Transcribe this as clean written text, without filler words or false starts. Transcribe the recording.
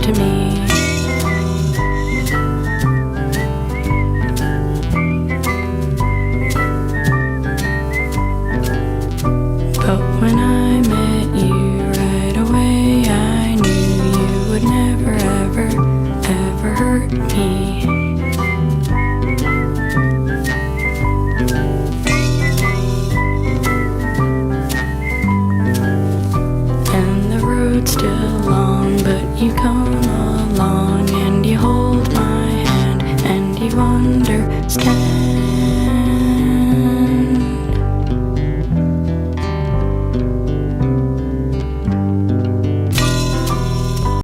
to me. But when I met you right away, I knew you would never, ever, ever hurt me. And the road's still long, but you come along and you hold my hand and you understand.